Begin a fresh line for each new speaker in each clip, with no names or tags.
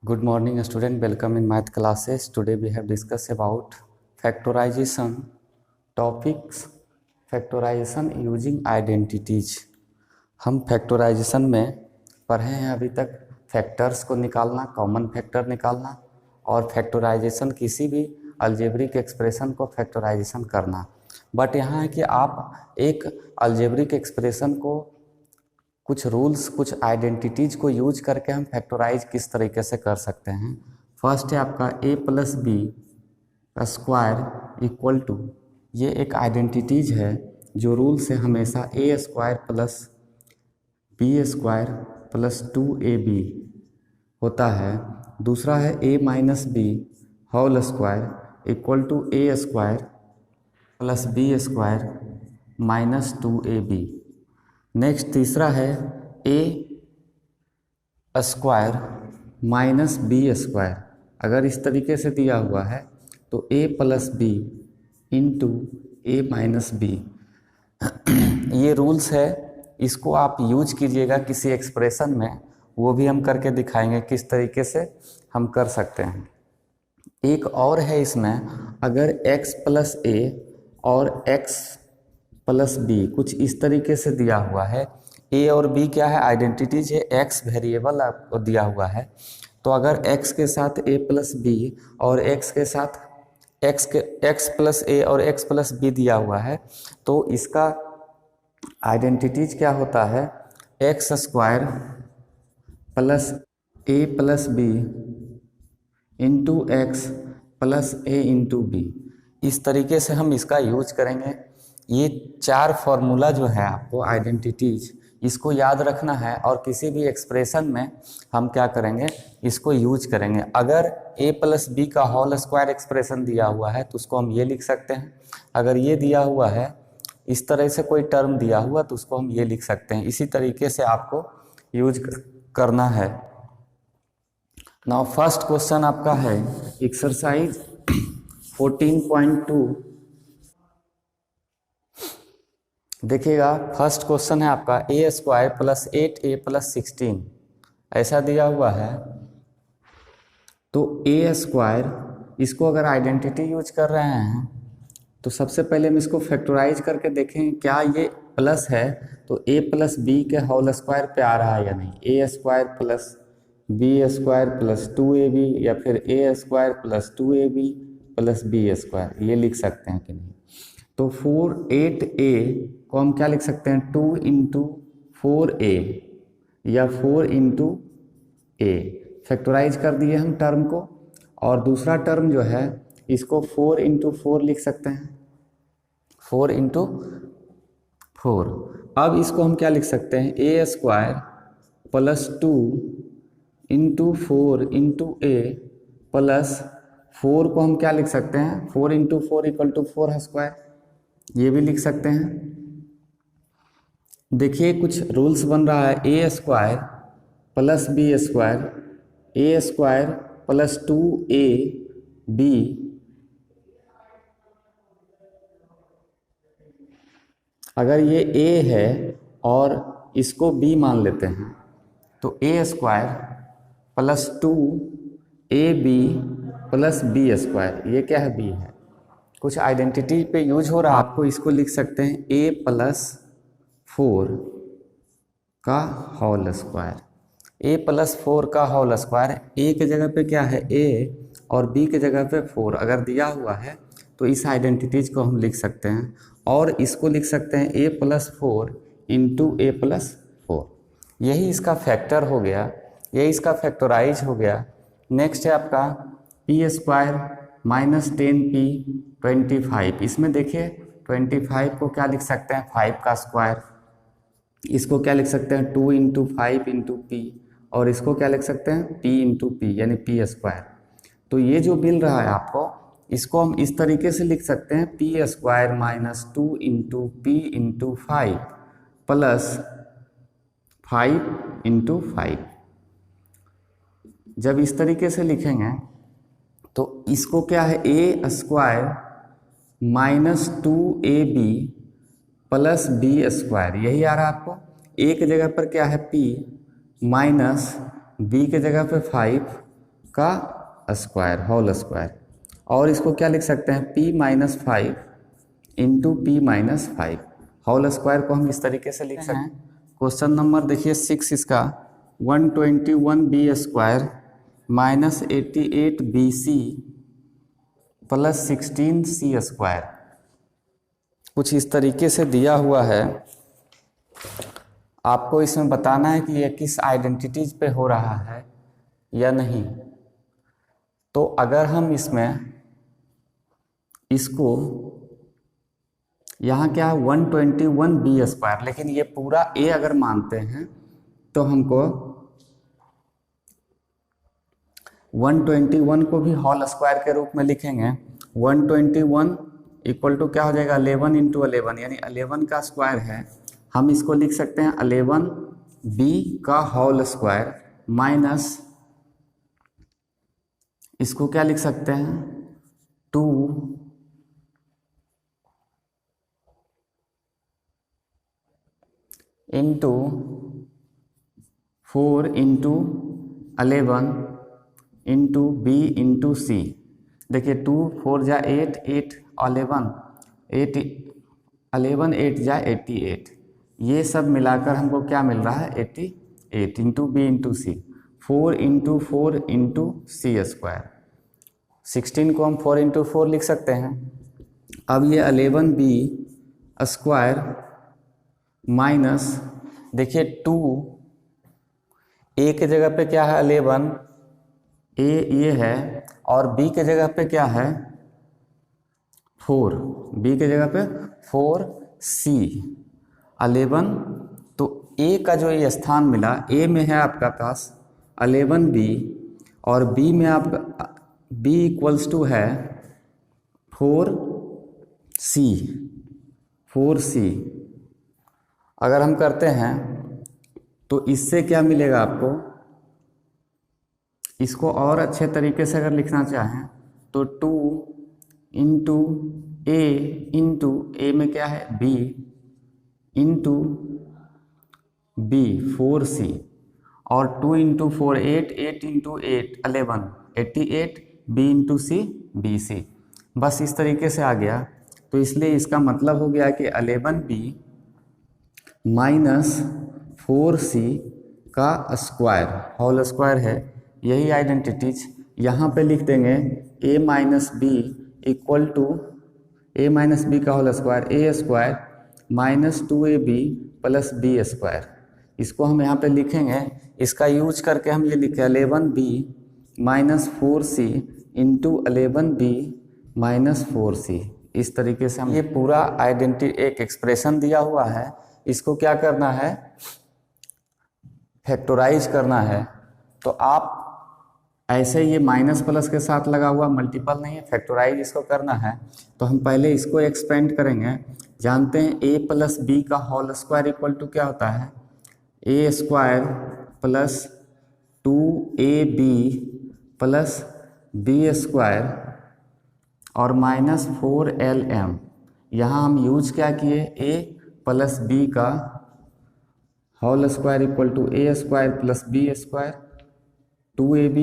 Good morning, student. Welcome in math classes. Today we have discussed about factorization topics. Factorization using identities. हम factorisation में पढ़े हैं अभी तक फैक्टर्स को निकालना, कॉमन फैक्टर निकालना और फैक्टराइजेशन किसी भी अलजेब्रिक एक्सप्रेशन को फैक्टराइजेशन करना। बट यहाँ है कि आप एक अलजेब्रिक एक्सप्रेशन को कुछ रूल्स, कुछ आइडेंटिटीज को यूज करके हम फैक्टराइज किस तरीके से कर सकते हैं। फर्स्ट है आपका a प्लस बी का स्क्वायर इक्वल टू, ये एक आइडेंटिटीज है जो रूल से हमेशा a square plus B square plus 2ab होता है। दूसरा है a minus b whole square equal to a square plus B square minus 2ab। Next तीसरा है a square minus B square. अगर इस तरीके से दिया हुआ है तो a plus B into A minus B, ये रूल्स है, इसको आप यूज कीजिएगा किसी एक्सप्रेशन में, वो भी हम करके दिखाएंगे किस तरीके से हम कर सकते हैं। एक और है इसमें, अगर x प्लस ए और x प्लस बी कुछ इस तरीके से दिया हुआ है, a और b क्या है, आइडेंटिटीज है, x वेरिएबल आपको दिया हुआ है, तो अगर x के साथ a प्लस बी और x के साथ x प्लस ए और x प्लस बी दिया हुआ है, तो इसका आइडेंटिटीज क्या होता है, x square plus a plus B into x plus a into b. इस तरीके से हम इसका यूज करेंगे। ये 4 फॉर्मूला जो है आपको आइडेंटिटीज, इसको याद रखना है और किसी भी एक्सप्रेशन में हम क्या करेंगे, इसको यूज करेंगे। अगर a प्लस बी का होल स्क्वायर एक्सप्रेशन दिया हुआ है तो उसको हम ये लिख सकते हैं। अगर ये दिया हुआ है, इस तरह से कोई टर्म दिया हुआ तो उसको हम ये लिख सकते हैं। इसी तरीके से आपको यूज करना है। नाउ फर्स्ट क्वेश्चन आपका है एक्सरसाइज 14.2। देखिएगा, फर्स्ट क्वेश्चन है आपका a square plus 8a plus 16 ऐसा दिया हुआ है। तो a स्क्वायर, इसको अगर आइडेंटिटी यूज कर रहे हैं तो सबसे पहले हम इसको फैक्टराइज करके देखें क्या ये प्लस है, तो a प्लस बी के होल स्क्वायर पे आ रहा है या नहीं। a square plus B square plus 2ab या फिर a square plus 2ab plus B square, ये लिख सकते हैं कि नहीं। तो 8a को हम क्या लिख सकते हैं, 2 इंटू 4a या 4 इंटू ए। फैक्टराइज कर दिए हम टर्म को, और दूसरा टर्म जो है इसको 4 इंटू 4 लिख सकते हैं, 4 इंटू 4। अब इसको हम क्या लिख सकते हैं, a square plus 2 into 4 into A plus 4 को हम क्या लिख सकते हैं, 4 इंटू 4 इक्वल टू 4 स्क्वायर, ये भी लिख सकते हैं। देखिए कुछ रूल्स बन रहा है, a square plus B square, a square plus 2ab, अगर ये a है और इसको b मान लेते हैं तो a square plus 2ab plus B square, ये क्या है, b है। कुछ आइडेंटिटी पे यूज हो रहा है, आपको इसको लिख सकते हैं a प्लस 4 का होल स्क्वायर, a प्लस 4 का होल स्क्वायर। a के जगह पे क्या है, a और b के जगह पे 4 अगर दिया हुआ है तो इस आइडेंटिटीज को हम लिख सकते हैं, और इसको लिख सकते हैं a plus 4 into A plus 4। यही इसका फैक्टर हो गया, यही इसका फैक्टराइज हो गया। नेक्स्ट है आपका p स्क्वायर माइनस 10p 25। इसमें देखिए 25 को क्या लिख सकते हैं, 5 का स्क्वायर, इसको क्या लिख सकते हैं 2 इंटू 5 इंटू पी, और इसको क्या लिख सकते हैं p इंटू पी यानी p स्क्वायर। तो ये जो मिल रहा है आपको, इसको हम इस तरीके से लिख सकते हैं p square minus 2 into P into 5 plus 5 into 5। जब इस तरीके से लिखेंगे तो इसको क्या है, a square minus 2ab plus B square, यही आ रहा है आपको। a की जगह पर क्या है p माइनस बी के जगह पे 5 का स्क्वायर होल स्क्वायर। और इसको क्या लिख सकते हैं, p minus 5 into p minus 5 whole square को हम इस तरीके से लिख सकते हैं। क्वेश्चन नंबर देखिए 6 इसका 121b square minus 88bc plus 16c square कुछ इस तरीके से दिया हुआ है। आपको इसमें बताना है कि ये किस आइडेंटिटीज पे हो रहा है या नहीं। तो अगर हम इसमें इसको यहाँ क्या 121b स्क्वायर, लेकिन ये पूरा a अगर मानते हैं तो हमको 121 को भी होल स्क्वायर के रूप में लिखेंगे। 121 इक्वल टू क्या हो जाएगा 11 इंटू 11 यानी 11 का स्क्वायर है। हम इसको लिख सकते हैं 11b का होल स्क्वायर माइनस इसको क्या लिख सकते हैं 2 into 4 into 11 into B into C. देखिए 2 4 जा 8 8 11 8 11 8 जा 88, ये सब मिलाकर हमको क्या मिल रहा है 88 इंटू बी इंटू सी। 4 इंटू 4 इंटू सी स्क्वायर। 16 को हम 4 इंटू 4 लिख सकते हैं। अब ये 11b स्क्वायर माइनस देखिए 2 a के जगह पे क्या है 11, a ये है और b के जगह पे क्या है 4, b के जगह पे 4c 11। तो a का जो ये स्थान मिला a में है आपका पास 11b और b में आपका b इक्वल्स टू है 4c। अगर हम करते हैं तो इससे क्या मिलेगा आपको, इसको और अच्छे तरीके से अगर लिखना चाहें तो 2 इंटू ए इंटू ए में क्या है b इंटू बी 4c और 2 into 4 8 8 into 8 11 88 b into c b c. बस इस तरीके से आ गया। तो इसलिए इसका मतलब हो गया कि 11b माइनस 4c का स्क्वायर होल स्क्वायर है। यही आइडेंटिटीज यहाँ पे लिख देंगे a minus B equal to a minus B का whole square a square minus 2ab plus B square. इसको हम यहाँ पे लिखेंगे, इसका यूज करके हम ये लिखे 11b minus 4c into 11b minus 4c। इस तरीके से हम ये पूरा आइडेंटिटी एक एक्सप्रेशन दिया हुआ है, इसको क्या करना है फैक्टराइज करना है। तो आप ऐसे ये माइनस प्लस के साथ लगा हुआ मल्टीपल नहीं है, फैक्टराइज इसको करना है। तो हम पहले इसको एक्सपेंड करेंगे। जानते हैं a प्लस बी का होल स्क्वायर इक्वल टू क्या होता है a square plus 2ab plus B square और माइनस 4lm। यहाँ हम यूज क्या किए a प्लस बी का whole square equal to a square plus B square 2ab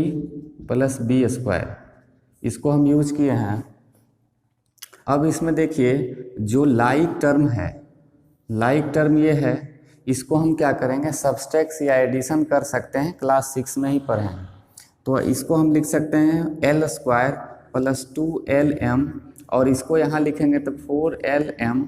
plus B square, इसको हम यूज किए हैं। अब इसमें देखिए जो लाइक टर्म है, लाइक टर्म ये है, इसको हम क्या करेंगे सब्सट्रैक्ट या एडिशन कर सकते हैं, क्लास 6 में ही पढ़े हैं। तो इसको हम लिख सकते हैं l स्क्वायर प्लस 2lm और इसको यहाँ लिखेंगे तो 4lm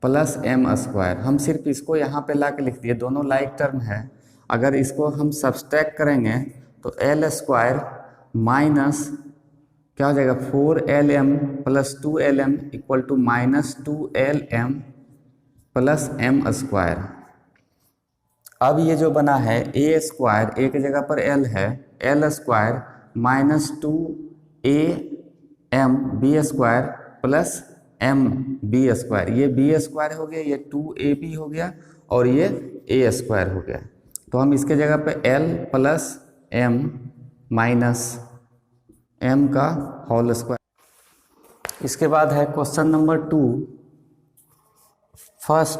प्लस m स्क्वायर। हम सिर्फ इसको यहाँ पे ला के लिख दिए, दोनों लाइक टर्म है। अगर इसको हम सब्सट्रैक्ट करेंगे तो l स्क्वायर माइनस क्या हो जाएगा 4lm plus 2lm equal to minus 2lm plus m square. अब ये जो बना है a स्क्वायर, a की जगह पर l है, l square minus 2am b square plus m b square. ये b स्क्वायर हो गया, ये 2ab हो गया और ये a स्क्वायर हो गया। तो हम इसके जगह पे l plus m minus m का होल स्क्वायर। इसके बाद है question number 2। First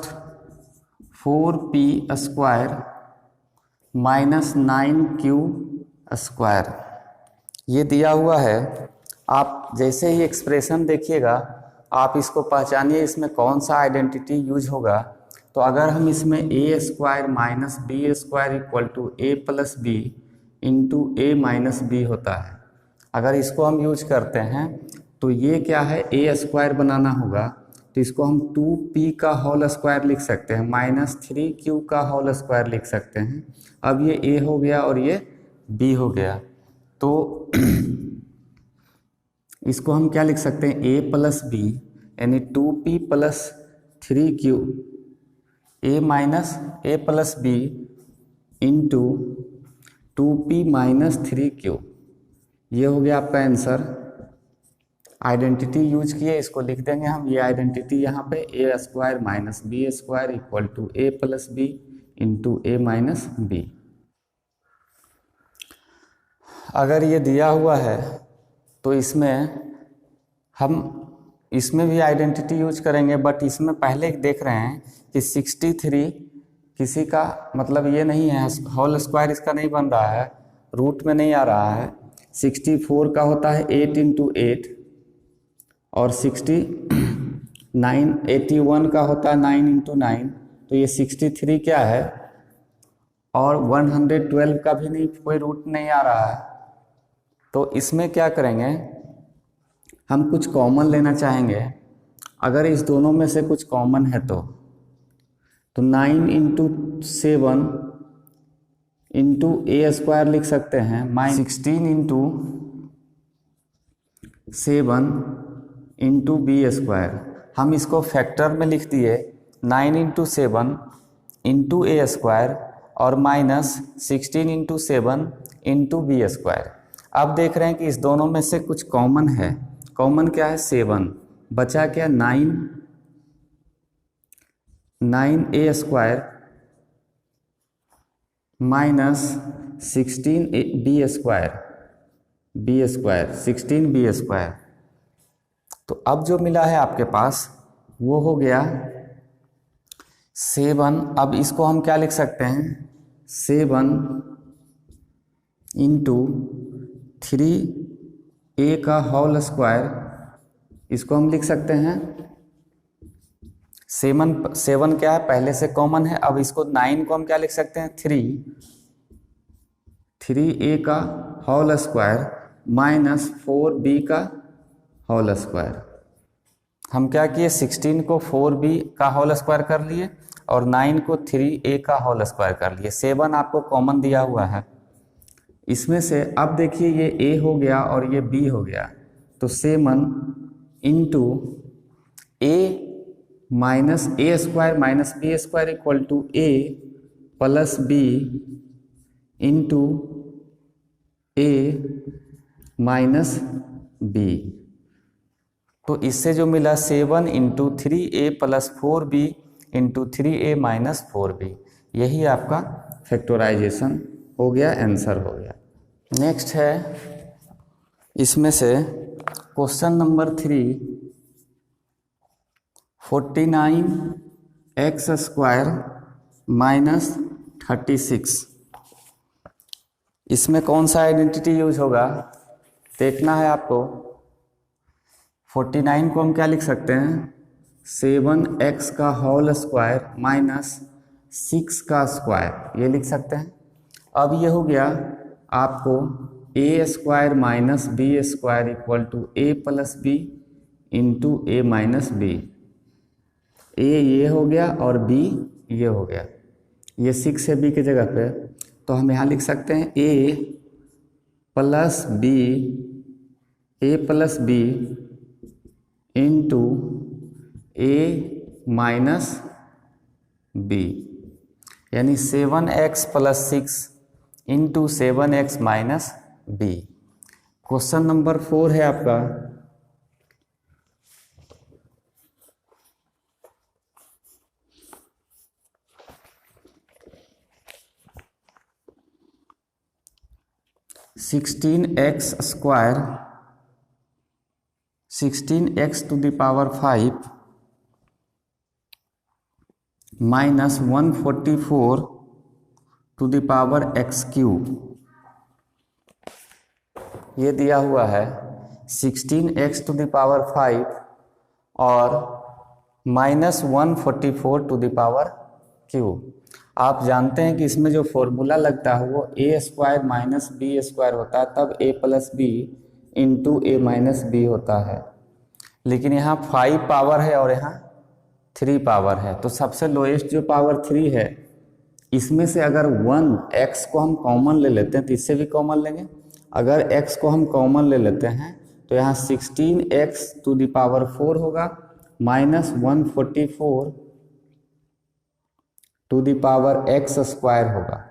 4p square minus 9q square ये दिया हुआ है, आप जैसे ही एक्सप्रेशन देखिएगा आप इसको पहचानिए इसमें कौन सा आइडेंटिटी यूज होगा। तो अगर हम इसमें A square minus B square equal to A plus B into A minus B होता है, अगर इसको हम यूज करते हैं तो ये क्या है, ए स्क्वायर बनाना होगा तो इसको हम 2p का होल स्क्वायर लिख सकते हैं, माइनस 3q का होल स्क्वायर लिख सकते हैं। अब ये a हो गया और ये b हो गया, तो इसको हम क्या लिख सकते हैं, a प्लस बी यानी 2p plus 3q a minus a plus B into 2p minus 3q। ये हो गया आपका आंसर। आइडेंटिटी यूज किए, इसको लिख देंगे हम, ये आइडेंटिटी यहाँ पे A square minus B square equal to A plus B into A minus B. अगर ये दिया हुआ है तो इसमें भी आइडेंटिटी यूज करेंगे, बट इसमें पहले देख रहे हैं कि 63 किसी का मतलब ये नहीं है, होल स्क्वायर इसका नहीं बन रहा है, रूट में नहीं आ रहा है। 64 का होता है 8 इंटू 8 और 81 का होता है 9 इंटू 9, तो ये 63 क्या है, और 112 का भी नहीं, कोई रूट नहीं आ रहा है। तो इसमें क्या करेंगे, हम कुछ कॉमन लेना चाहेंगे। अगर इस दोनों में से कुछ कॉमन है तो 9 इंटू 7 इंटू ए स्क्वायर लिख सकते हैं, 16 इंटू 7 इंटू बी स्क्वायर। हम इसको फैक्टर में लिख दिए, 9 इंटू 7 इंटू ए स्क्वायर और minus 16 into 7 into b square. अब देख रहे हैं कि इस दोनों में से कुछ कॉमन है। कॉमन क्या है, 7, बचा क्या 9 A square minus 16 B square 16 B square. तो अब जो मिला है आपके पास वो हो गया 7। अब इसको हम क्या लिख सकते हैं, 7 इंटू 3a का होल स्क्वायर, इसको हम लिख सकते हैं 7 क्या है, पहले से कॉमन है। अब इसको 9 को हम क्या लिख सकते हैं, 3a का होल स्क्वायर माइनस 4b का होल स्क्वायर। हम क्या किए, 16 को 4b का होल स्क्वायर कर लिए और 9 को 3a का होल स्क्वायर कर लिए। 7 आपको कॉमन दिया हुआ है इसमें से। अब देखिए ये a हो गया और ये b हो गया, तो 7 into a minus a square minus B square equal to a plus b into a minus b। तो इससे जो मिला 7 into 3a plus 4b into 3a minus 4b, यही आपका फैक्टराइजेशन हो गया, आंसर हो गया। नेक्स्ट है इसमें से question number 3, 49x square minus 36। इसमें कौन सा आइडेंटिटी यूज होगा देखना है आपको। 49 को हम क्या लिख सकते हैं, 7x का होल स्क्वायर माइनस 6 का स्क्वायर, ये लिख सकते हैं। अब ये हो गया आपको A square minus B square equal to A plus B into A minus B. ए ये हो गया और बी ये हो गया, ये 6 है बी की जगह पे, तो हम यहाँ लिख सकते हैं a plus B into A minus b, यानी 7x plus 6 into 7x minus b. Question number 4 है आपका। Sixteen x to the power 5 minus 144 to the power x cube. ये दिया हुआ है 16x टू द पावर 5 और -144 टू द पावर क्यूब। आप जानते हैं कि इसमें जो फॉर्मूला लगता है वो a square minus B square होता है, तब a plus B into A minus B होता है। लेकिन यहाँ 5 पावर है और यहाँ 3 पावर है, तो सबसे लोएस्ट जो पावर 3 है इसमें से अगर 1x को हम कॉमन ले लेते हैं तो इससे भी कॉमन लेंगे। अगर x को हम कॉमन ले लेते हैं तो यहाँ 16x टू द पावर 4 होगा -144 to the power x square होगा।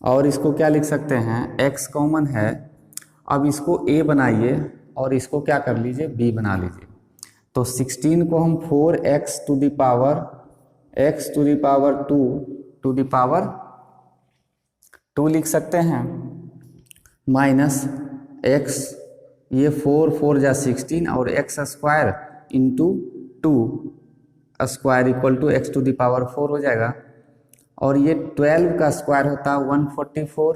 और इसको क्या लिख सकते हैं, x कॉमन है, अब इसको a बनाइए और इसको क्या कर लीजिए b बना लीजिए। तो 16 को हम 4x to the power x to the power 2 to the power 2 लिख सकते हैं, माइनस x, ये 4 जा 16 और x square into 2 square equal to x to the power 4 हो जाएगा। और ये 12 का स्क्वायर होता है 144,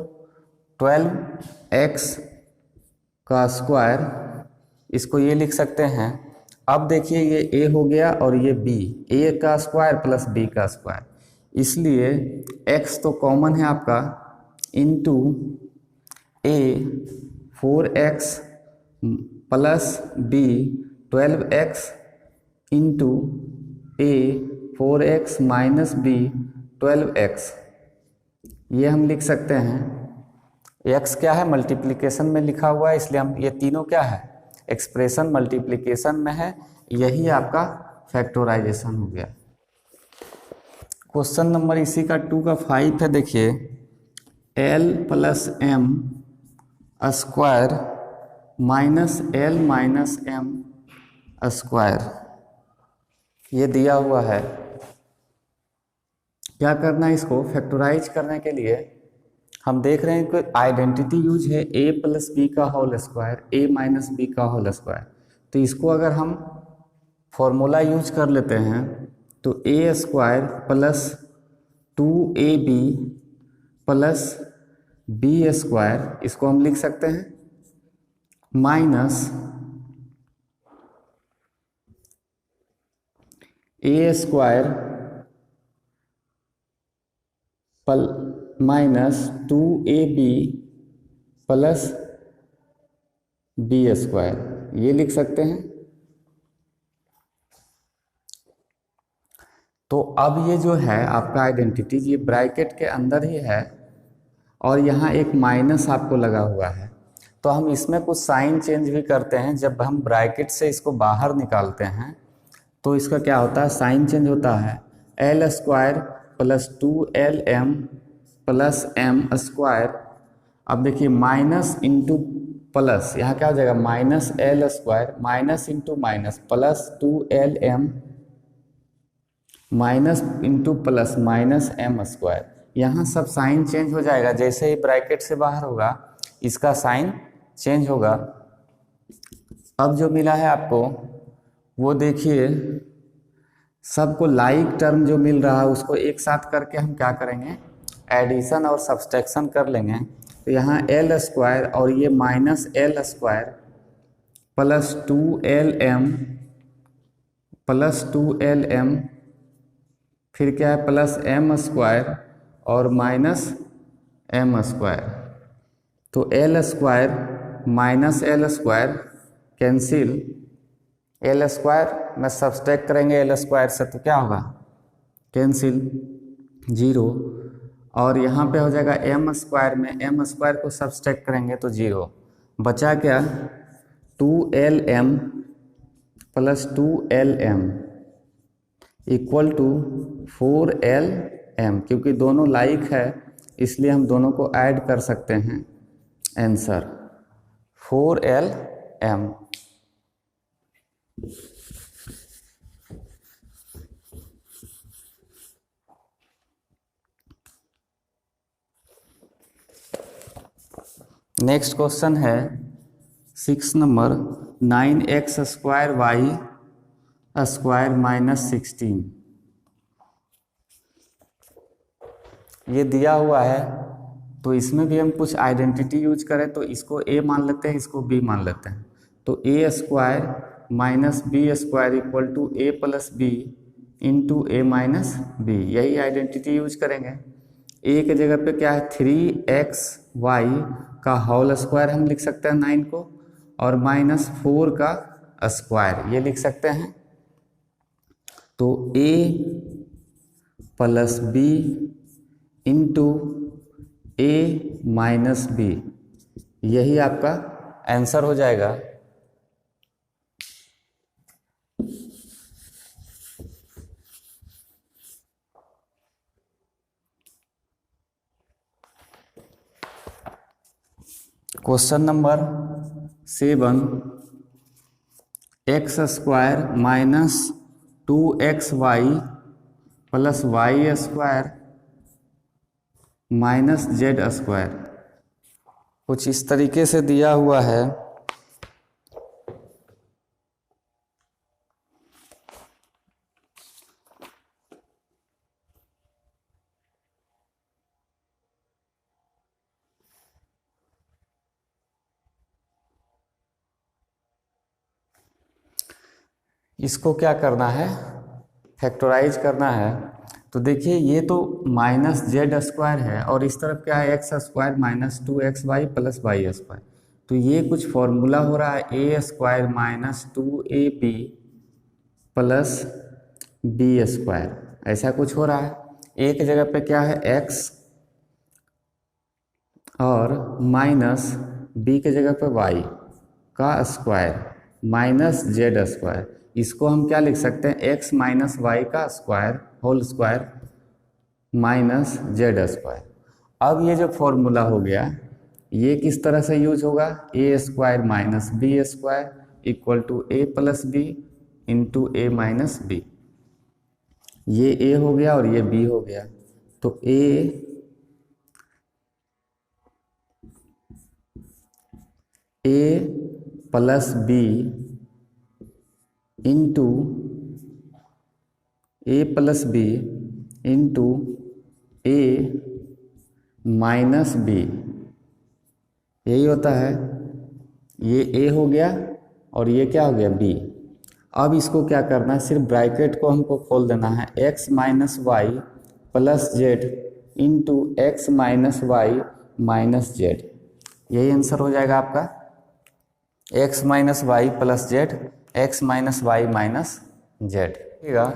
12x का स्क्वायर, इसको ये लिख सकते हैं। अब देखिए ये a हो गया और ये b, a का स्क्वायर प्लस b का स्क्वायर, इसलिए x तो कॉमन है आपका, into a 4x plus b 12x into a 4x minus b 12x, ये हम लिख सकते हैं। x क्या है, मल्टीप्लिकेशन में लिखा हुआ है, इसलिए हम ये तीनों क्या है, एक्सप्रेशन मल्टीप्लिकेशन में है, यही आपका फैक्टराइजेशन हो गया। क्वेश्चन नंबर इसी का 2 का 5 है, देखिए l plus m square minus l minus m square, ये दिया हुआ है। क्या करना है, इसको फैक्टराइज करने के लिए हम देख रहे हैं कि आइडेंटिटी यूज है a प्लस बी का whole square, a minus B का होल स्क्वायर। तो इसको अगर हम फॉर्मूला यूज कर लेते हैं तो a square plus 2ab plus b square, इसको हम लिख सकते हैं minus a square minus 2ab plus b square, ये लिख सकते हैं। तो अब ये जो है आपका आइडेंटिटी, ये ब्रैकेट के अंदर ही है और यहाँ एक माइनस आपको लगा हुआ है, तो हम इसमें कुछ साइन चेंज भी करते हैं। जब हम ब्रैकेट से इसको बाहर निकालते हैं तो इसका क्या होता है, साइन चेंज होता है, l square plus 2lm plus m square. अब देखिए माइनस इंटू प्लस, यहाँ क्या हो जाएगा, minus l square minus into minus plus 2lm minus into plus minus m square. यहाँ सब साइन चेंज हो जाएगा, जैसे ही ब्रैकेट से बाहर होगा इसका साइन चेंज होगा। अब जो मिला है आपको वो देखिए, सबको लाइक टर्म जो मिल रहा है उसको एक साथ करके हम क्या करेंगे, एडिशन और सब्सट्रैक्शन कर लेंगे। तो यहाँ l स्क्वायर और ये minus l square plus 2lm फिर क्या है प्लस m स्क्वायर और माइनस m स्क्वायर। तो l square minus l square cancel, l square में सब्सट्रैक्ट करेंगे l स्क्वायर से तो क्या होगा, कैंसिल 0, और यहाँ पे हो जाएगा m स्क्वायर में m स्क्वायर को सब्सट्रैक्ट करेंगे तो 0, बचा क्या 2lm plus 2lm equal to 4lm, क्योंकि दोनों लाइक है इसलिए हम दोनों को ऐड कर सकते हैं, आंसर 4lm। नेक्स्ट क्वेश्चन है 6 number, 9x square y square minus 16, ये दिया हुआ है तो इसमें भी हम कुछ आइडेंटिटी यूज करें तो इसको a मान लेते हैं, इसको b मान लेते हैं। तो a square minus B square equal to A plus B into A minus b, यही आइडेंटिटी यूज करेंगे। a के जगह पे क्या है 3xy का होल स्क्वायर हम लिख सकते हैं 9 को, और माइनस 4 का स्क्वायर ये लिख सकते हैं। तो a plus B into A minus b, यही आपका आंसर हो जाएगा। Question number 7, x square minus 2xy plus y square minus z square, कुछ इस तरीके से दिया हुआ है। इसको क्या करना है, फैक्टराइज करना है। तो देखिए ये तो माइनस जेड स्क्वायर है और इस तरफ क्या है x square minus 2xy plus y square. तो ये कुछ फॉर्मूला हो रहा है A square minus 2ab plus B square, ऐसा कुछ हो रहा है। ए की जगह पे क्या है x और माइनस बी के जगह पे y का स्क्वायर माइनस जेड स्क्वायर, इसको हम क्या लिख सकते हैं x माइनस वाई का square whole square minus z square. अब ये जो फॉर्मूला हो गया ये किस तरह से यूज होगा, A square minus B square equal to A plus B into A minus B, ये ए हो गया और ये बी हो गया। तो ए प्लस बी इंटू ए प्लस बी इंटू ए माइनस बी, यही होता है। ये ए हो गया और ये क्या हो गया बी। अब इसको क्या करना है, सिर्फ ब्रैकेट को हमको खोल देना है, x minus y plus z into x minus y minus z, यही आंसर हो जाएगा आपका x minus y plus z x minus y minus z. ठीक है,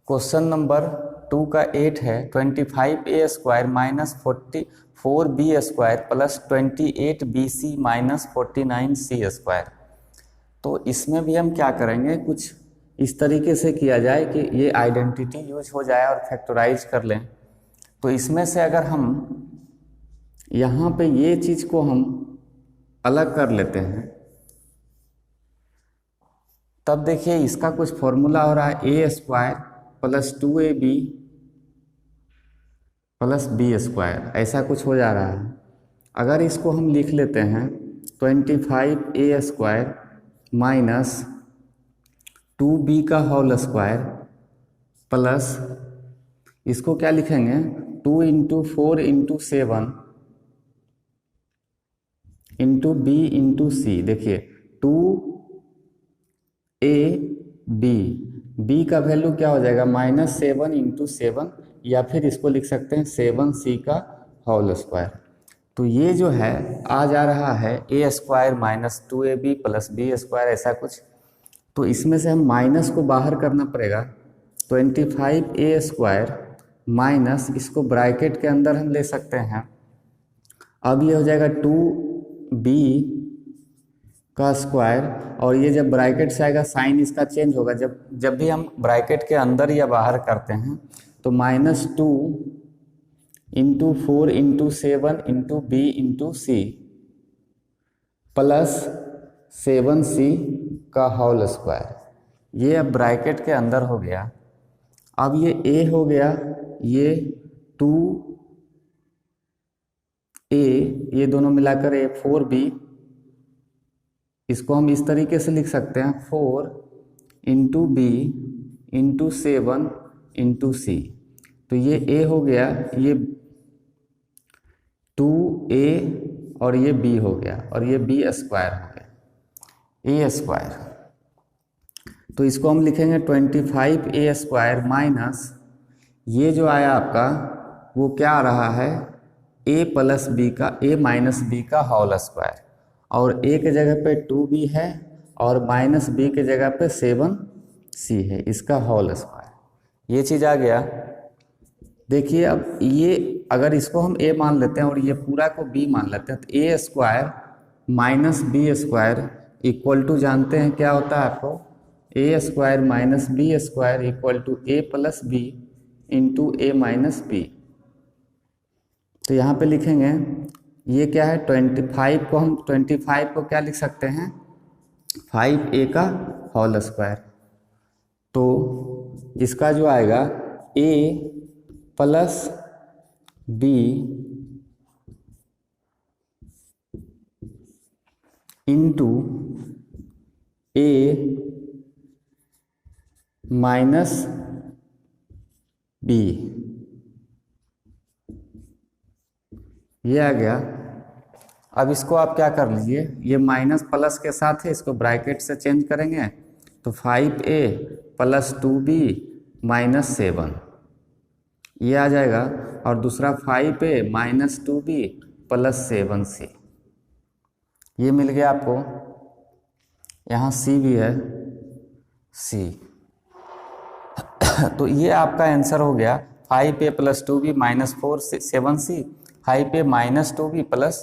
क्वेश्चन नंबर 2 का 8 है 25a square minus 44b square plus 28bc minus 49c square. तो इसमें भी हम क्या करेंगे, कुछ इस तरीके से किया जाए कि ये आइडेंटिटी यूज हो जाए और फैक्टराइज कर लें। तो इसमें से अगर हम यहाँ पे ये चीज़ को हम अलग कर लेते हैं, तब देखिए इसका कुछ फॉर्मूला हो रहा है A square plus 2ab plus B square, ऐसा कुछ हो जा रहा है। अगर इसको हम लिख लेते हैं 25a स्क्वायर माइनस 2b का होल स्क्वायर प्लस इसको क्या लिखेंगे 2 into 4 into 7 into B into C. देखिए 2ab का वैल्यू क्या हो जाएगा माइनस 7 इंटू 7, या फिर इसको लिख सकते हैं 7c का होल स्क्वायर। तो ये जो है आ जा रहा है A square minus 2ab plus B square, ऐसा कुछ। तो इसमें से हम माइनस को बाहर करना पड़ेगा, 25a स्क्वायर माइनस इसको ब्रैकेट के अंदर हम ले सकते हैं। अब ये हो जाएगा 2b का स्क्वायर, और ये जब ब्रैकेट से आएगा साइन इसका चेंज होगा। जब भी हम ब्रैकेट के अंदर या बाहर करते हैं तो minus 2 into 4 into 7 into B into c plus 7c का होल स्क्वायर, ये अब ब्रैकेट के अंदर हो गया। अब ये a हो गया, ये 2a, ये दोनों मिलाकर a 4b, इसको हम इस तरीके से लिख सकते हैं 4 इंटू बी इंटू 7 इंटू सी। तो ये a हो गया, ये 2a और ये b हो गया और ये b स्क्वायर हो गया a स्क्वायर। तो इसको हम लिखेंगे 25a स्क्वायर माइनस ये जो आया आपका वो क्या आ रहा है a प्लस बी का a माइनस बी का होल स्क्वायर, और a के जगह पे 2b है और माइनस b के जगह पे 7c है, इसका होल स्क्वायर। ये चीज़ आ गया। देखिए अब ये अगर इसको हम a मान लेते हैं और ये पूरा को b मान लेते हैं तो a square minus B square equal to जानते हैं क्या होता है आपको, a square minus B square equal to a plus B into a minus b. तो यहाँ पे लिखेंगे ये क्या है 25 को हम 25 को क्या लिख सकते हैं 5a का होल स्क्वायर। तो इसका जो आएगा a plus B into a minus B, ये आ गया। अब इसको आप क्या कर लीजिए, ये माइनस प्लस के साथ है, इसको ब्रैकेट से चेंज करेंगे तो 5a प्लस 2b माइनस 7 ये आ जाएगा, और दूसरा 5a minus 2b plus 7c, ये मिल गया आपको। यहाँ c भी है c। तो ये आपका आंसर हो गया 5a plus 2b minus 7c, 5a minus 2b plus